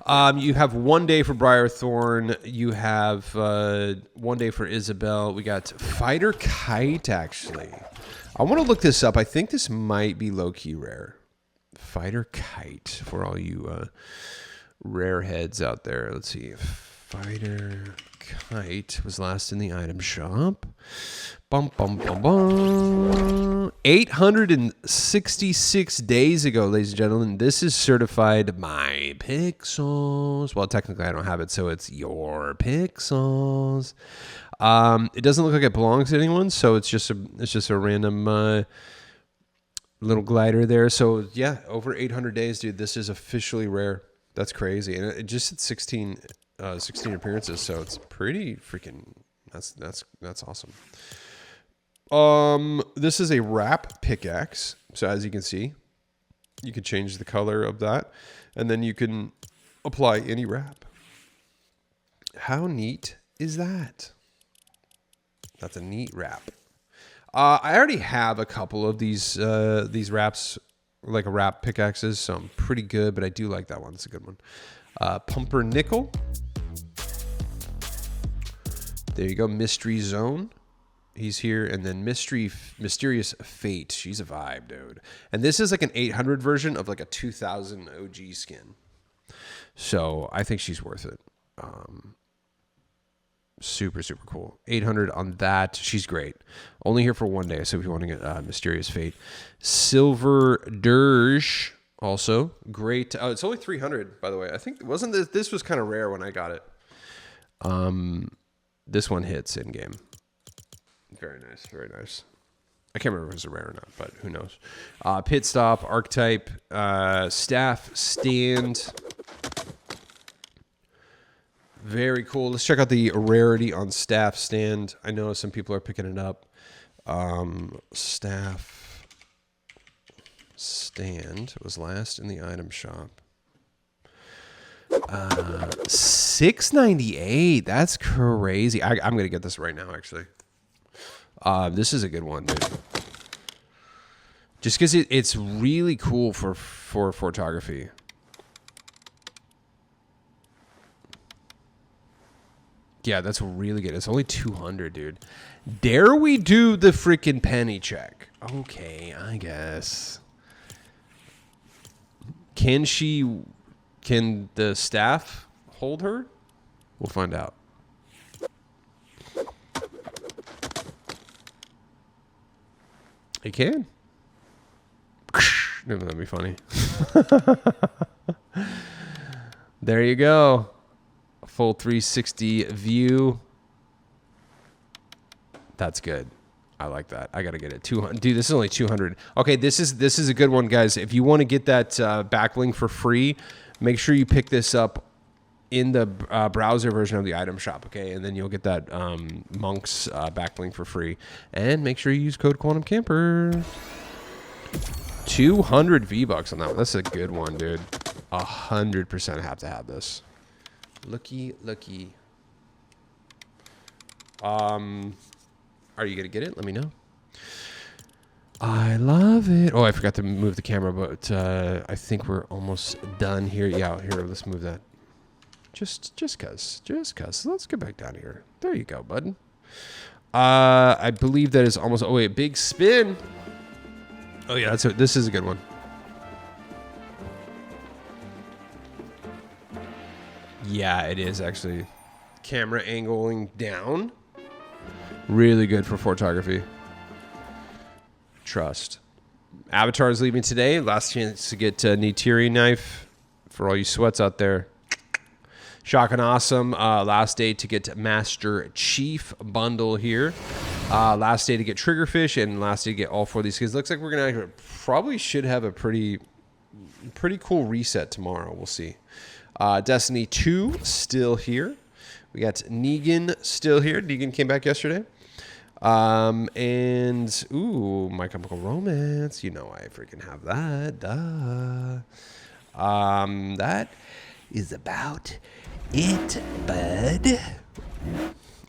You have 1 day for Briarthorn. You have 1 day for Isabel. We got Fighter Kite, actually. I want to look this up. I think this might be low-key rare. Fighter Kite, for all you rare heads out there. Let's see. Fighter Kite was last in the item shop. 866 days ago, ladies and gentlemen. This is certified My Pixels. Well, technically I don't have it, so it's your pixels. It doesn't look like it belongs to anyone, so it's just a random little glider there. So yeah, over 800 days, dude. This is officially rare. That's crazy, and it just at 16 appearances, so it's pretty freaking. That's awesome. This is a wrap pickaxe. So as you can see, you can change the color of that, and then you can apply any wrap. How neat is that? That's a neat wrap. I already have a couple of these wraps, like a wrap pickaxes, so I'm pretty good, but I do like that one. It's a good one. Pumper nickel. There you go. Mystery Zone. He's here. And then Mysterious Fate. She's a vibe, dude. And this is like an 800 version of like a 2000 OG skin. So I think she's worth it. Super, super cool. 800 on that. She's great. Only here for one day. So if you want to get Mysterious Fate. Silver Dirge. Also great. Oh, it's only 300, by the way. I think wasn't this was kind of rare when I got it. This one hits in game. Very nice, very nice. I can't remember if it was a rare or not, but who knows. Pit Stop, Archetype, Staff Stand. Very cool. Let's check out the rarity on Staff Stand. I know some people are picking it up. Staff Stand was last in the item shop. $6.98. That's crazy. I'm gonna get this right now, actually. This is a good one, dude. Just because it's really cool for photography. Yeah, that's really good. It's only 200, dude. Dare we do the freaking penny check? Okay, I guess. Can the staff hold her? We'll find out. It can. That'd be funny. There you go. A full 360 view. That's good. I like that. I gotta get it. 200. Dude, this is only 200. Okay, this is a good one, guys. If you want to get that backlink for free, make sure you pick this up in the browser version of the item shop, okay? And then you'll get that Monk's backlink for free. And make sure you use code QuantumCamper. 200 V-Bucks on that one. That's a good one, dude. 100% have to have this. Looky. Are you going to get it? Let me know. I love it. Oh, I forgot to move the camera, but I think we're almost done here. Yeah, here, let's move that. Just cuz. Let's get back down here. There you go, bud. I believe that is almost... Oh, wait, big spin. Oh, yeah, this is a good one. Yeah, it is, actually. Camera angling down. Really good for photography. Trust. Avatar is leaving today. Last chance to get Neytiri knife for all you sweats out there. Shock and Awesome. Last day to get Master Chief bundle here. Last day to get Triggerfish, and last day to get all four of these skins. Looks like we're gonna probably should have a pretty cool reset tomorrow. We'll see. Destiny 2 still here. We got Negan still here. Negan came back yesterday. And ooh, My Chemical Romance. You know I freaking have that. Duh. That is about it, bud.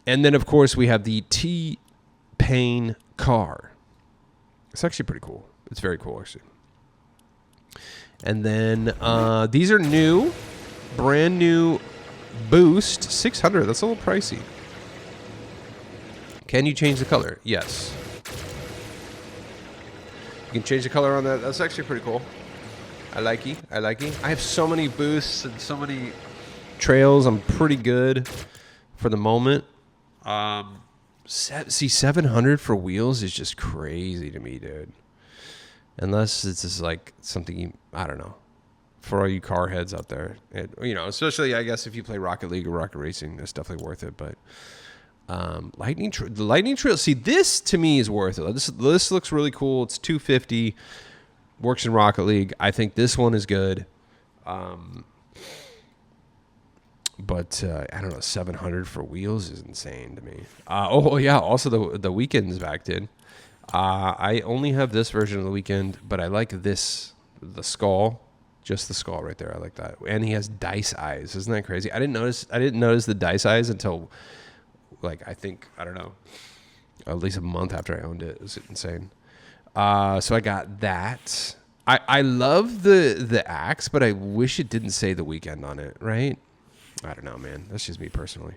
And then of course we have the T-Pain car. It's actually pretty cool. It's very cool, actually. And then these are new, brand new boost. 600. That's a little pricey. Can you change the color? Yes. You can change the color on that. That's actually pretty cool. I like it. I have so many boosts and so many trails. I'm pretty good for the moment. See, 700 for wheels is just crazy to me, dude. Unless it's just like something I don't know. For all you car heads out there, especially I guess if you play Rocket League or Rocket Racing, it's definitely worth it. But the Lightning Trail. See, this to me is worth it. This looks really cool. It's 250. Works in Rocket League. I think this one is good. But I don't know. 700 for wheels is insane to me. Oh yeah. Also the Weekend's back, dude. I only have this version of the Weekend, but I like this. The skull. Just the skull right there. I like that. And he has dice eyes. Isn't that crazy? I didn't notice the dice eyes until I don't know, at least a month after I owned it. It was insane. So I got that. I love the axe, but I wish it didn't say The Weekend on it, right? I don't know, man. That's just me personally.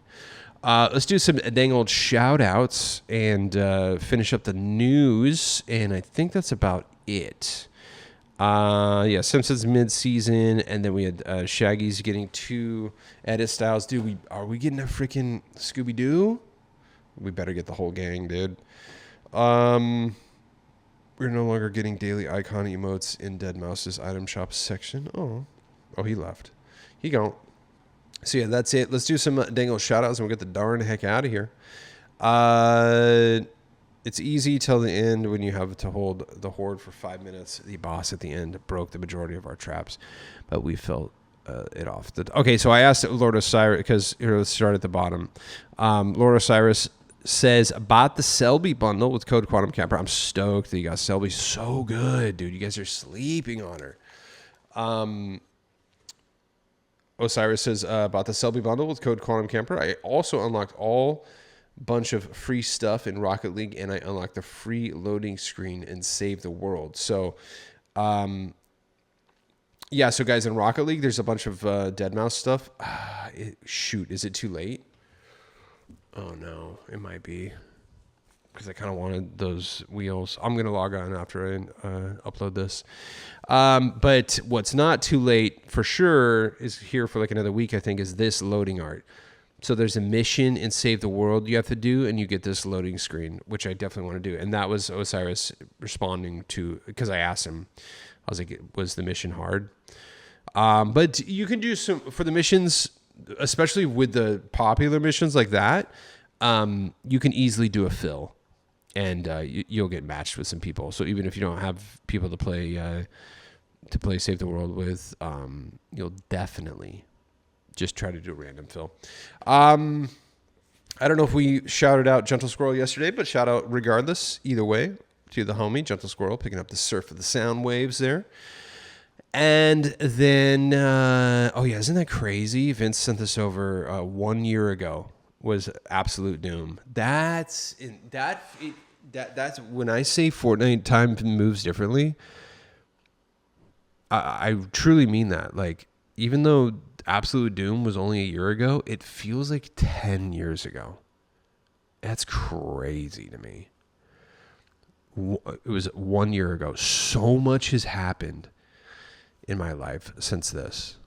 Let's do some dang old shout outs and finish up the news. And I think that's about it. Yeah, Simpsons mid-season, and then we had Shaggy's getting 2 edit styles. Dude, are we getting a freaking Scooby-Doo? We better get the whole gang, dude. We're no longer getting daily icon emotes in Deadmau5's item shop section. Oh, he left. He gone. So yeah, that's it. Let's do some dangle shoutouts and we'll get the darn heck out of here. It's easy till the end when you have to hold the horde for 5 minutes. The boss at the end broke the majority of our traps, but we felt it off. Okay, so I asked Lord Osiris, because here, let's start at the bottom. Lord Osiris says, bought the Selby bundle with code Quantum Camper. I'm stoked that you got Selby. So good, dude. You guys are sleeping on her. Osiris says, bought the Selby bundle with code Quantum Camper. I also unlocked all bunch of free stuff in Rocket League, and I unlocked the free loading screen and Save the World. So, yeah, so guys, in Rocket League, there's a bunch of Deadmau5 stuff. Shoot, is it too late? Oh, no, it might be, because I kind of wanted those wheels. I'm going to log on after I upload this. But what's not too late for sure is here for like another week, I think, is this loading art. So there's a mission in Save the World you have to do, and you get this loading screen, which I definitely want to do. And that was Osiris responding to, because I asked him, I was like, was the mission hard? But you can do some, for the missions, especially with the popular missions like that, you can easily do a fill, and you'll get matched with some people. So even if you don't have people to play Save the World with, you'll definitely just try to do a random fill. I don't know if we shouted out Gentle Squirrel yesterday, but shout out regardless, either way, to the homie, Gentle Squirrel, picking up the surf of the sound waves there. And then, oh yeah, isn't that crazy? Vince sent this over 1 year ago, was Absolute Doom. That's when I say Fortnite time moves differently, I truly mean that. Like, even though Absolute Doom was only a year ago, it feels like 10 years ago. That's crazy to me. It was 1 year ago. So much has happened in my life since this.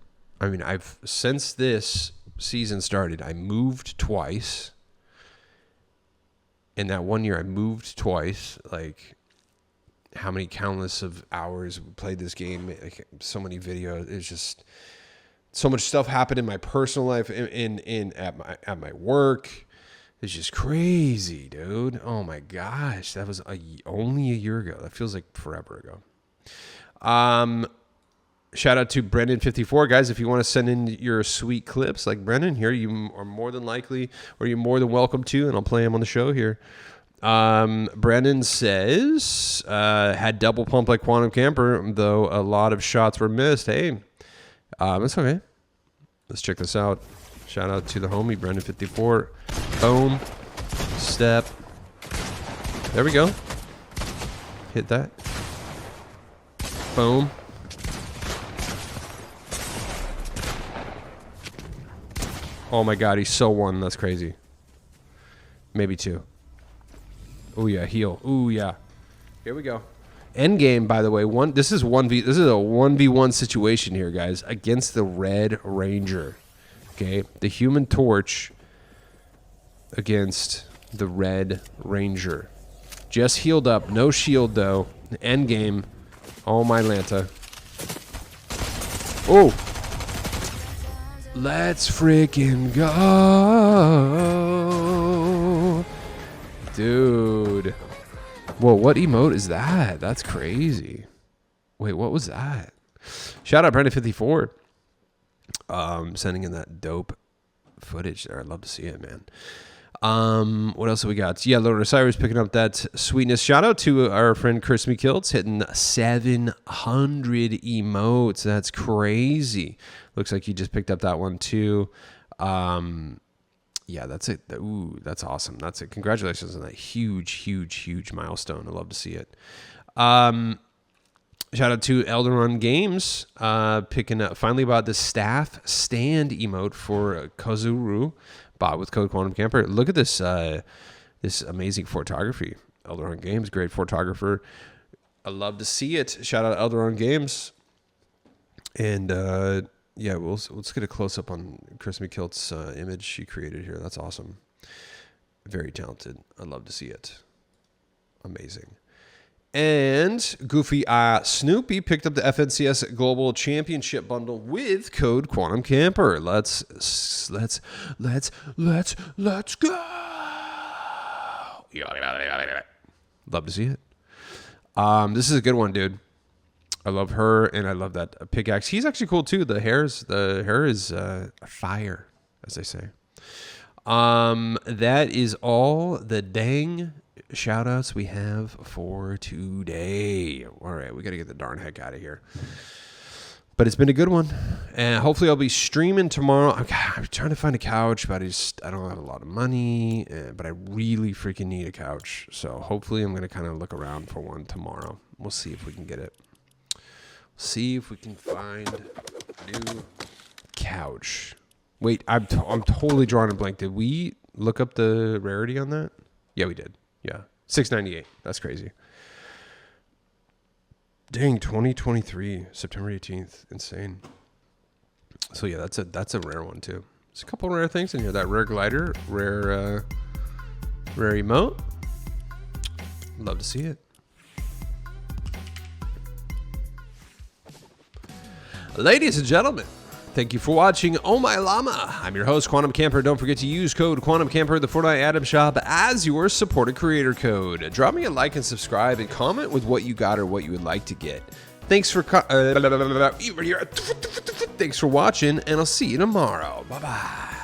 I mean, since this season started, I moved twice. In that 1 year, I moved twice. Like, how many countless of hours we played this game, like, so many videos. It's just so much stuff happened in my personal life, at my work. It's just crazy, dude. Oh my gosh, that was only a year ago. That feels like forever ago. Shout out to Brendan54, guys. If you want to send in your sweet clips like Brendan here, you are more than likely, or you're more than welcome to, and I'll play them on the show here. Brendan says, had double pump like Quantum Camper, though a lot of shots were missed. Hey, that's okay. Let's check this out. Shout out to the homie, Brendan54. Boom. Step. There we go. Hit that. Boom. Oh my God, he's so one. That's crazy. Maybe two. Oh yeah, heal. Oh yeah. Here we go. End game, by the way. This is a 1v1 situation here, guys, against the Red Ranger. Okay, the Human Torch against the Red Ranger. Just healed up, no shield though. End game. Oh my Lanta. Oh. Let's freaking go. Dude. Whoa, what emote is that? That's crazy. Wait, what was that? Shout out Brandon54. Sending in that dope footage there. I'd love to see it, man. What else have we got? Yeah, Lord Osiris picking up that sweetness. Shout out to our friend Chris McKiltz hitting 700 emotes. That's crazy. Looks like he just picked up that one too. Yeah, that's it. Ooh, that's awesome. That's it. Congratulations on that huge milestone. I love to see it. Shout out to Elderon Games, picking up finally about the staff stand emote for Kazuru bought with code Quantum Camper. Look at this this amazing photography. Elderon Games, great photographer. I love to see it. Shout out Elderon Games. And yeah, let's get a close up on Chris McKilt's image she created here. That's awesome. Very talented. I love to see it. Amazing. And Goofy Snoopy picked up the FNCS Global Championship bundle with code Quantum Camper. Let's go. Love to see it. This is a good one, dude. I love her, and I love that pickaxe. He's actually cool too. The hair is fire, as they say. That is all the dang shout outs we have for today. All right, we got to get the darn heck out of here. But it's been a good one, and hopefully I'll be streaming tomorrow. I'm trying to find a couch, but I don't have a lot of money, but I really freaking need a couch. So hopefully I'm going to kind of look around for one tomorrow. We'll see if we can get it. See if we can find a new couch. Wait, I'm totally drawing a blank. Did we look up the rarity on that? Yeah, we did. Yeah, $6.98. That's crazy. Dang, 2023, September 18th. Insane. So yeah, that's a rare one too. There's a couple rare things in here. That rare glider, rare emote. Love to see it. Ladies and gentlemen, thank you for watching Oh My Llama. I'm your host, Quantum Camper. Don't forget to use code Quantum Camper, the Fortnite Atom Shop, as your supported creator code. Drop me a like and subscribe, and comment with what you got or what you would like to get. Thanks for watching, and I'll see you tomorrow. Bye-bye.